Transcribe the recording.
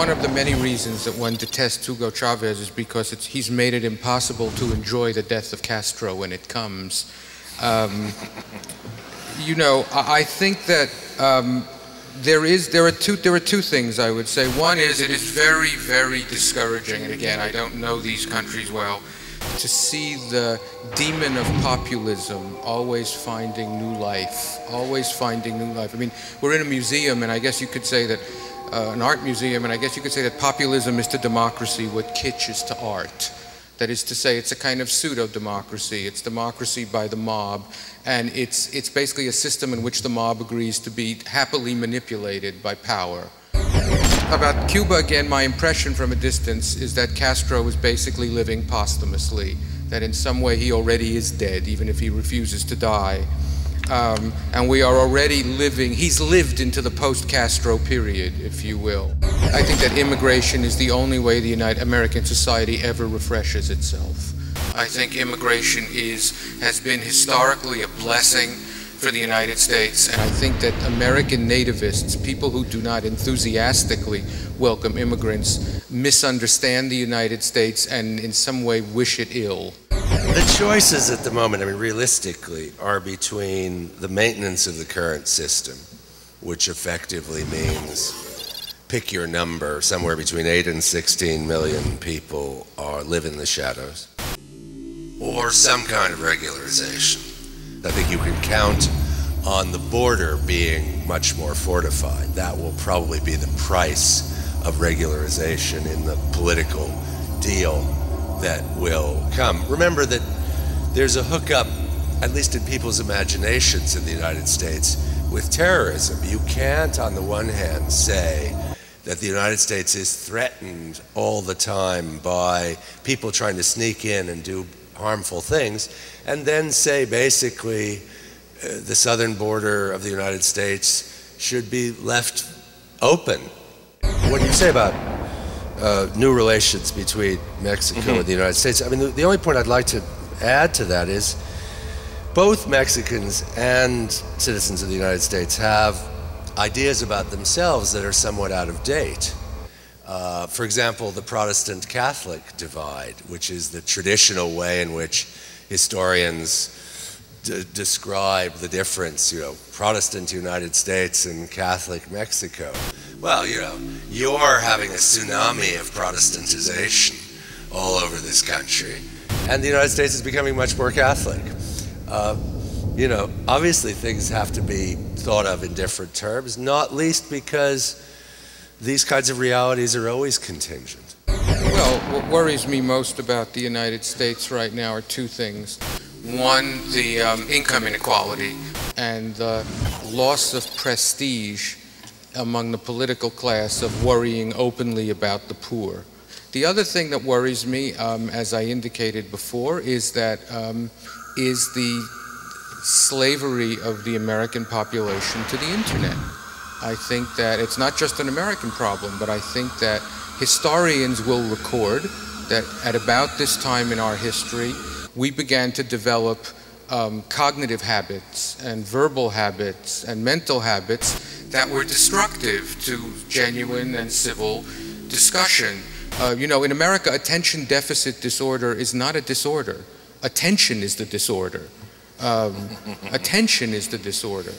one of the many reasons that one detests Hugo Chavez is because he's made it impossible to enjoy the death of Castro when it comes. You know, I think that there are two things I would say. One is it is very, very discouraging, and again, I don't know these countries well, to see the demon of populism always finding new life, always finding new life. I mean, we're in a museum, and I guess you could say that, an art museum, and I guess you could say that populism is to democracy what kitsch is to art. That is to say, it's a kind of pseudo-democracy. It's democracy by the mob, and it's basically a system in which the mob agrees to be happily manipulated by power. About Cuba, again, my impression from a distance is that Castro is basically living posthumously, that in some way he already is dead, even if he refuses to die. And we are already living, he's lived into the post-Castro period, if you will. I think that immigration is the only way the American society ever refreshes itself. I think immigration has been historically a blessing for the United States, and I think that American nativists, people who do not enthusiastically welcome immigrants, misunderstand the United States and in some way wish it ill. The choices at the moment, I mean, realistically, are between the maintenance of the current system, which effectively means pick your number, somewhere between 8 and 16 million people live in the shadows, or some kind of regularization. I think you can count on the border being much more fortified. That will probably be the price of regularization in the political deal that will come. Remember that there's a hookup, at least in people's imaginations in the United States, with terrorism. You can't, on the one hand, say that the United States is threatened all the time by people trying to sneak in and do harmful things, and then say basically the southern border of the United States should be left open. What do you say about new relations between Mexico and the United States? I mean, the only point I'd like to add to that is both Mexicans and citizens of the United States have ideas about themselves that are somewhat out of date. For example, the Protestant-Catholic divide, which is the traditional way in which historians describe the difference, Protestant United States and Catholic Mexico. Well, you're having a tsunami of Protestantization all over this country, and the United States is becoming much more Catholic. Obviously things have to be thought of in different terms, not least because these kinds of realities are always contingent. Well, what worries me most about the United States right now are two things. One, the income inequality and the loss of prestige among the political class of worrying openly about the poor. The other thing that worries me, as I indicated before, is the slavery of the American population to the internet. I think that it's not just an American problem, but I think that historians will record that at about this time in our history, we began to develop cognitive habits and verbal habits and mental habits that were destructive to genuine and civil discussion. In America, attention deficit disorder is not a disorder. Attention is the disorder. Attention is the disorder.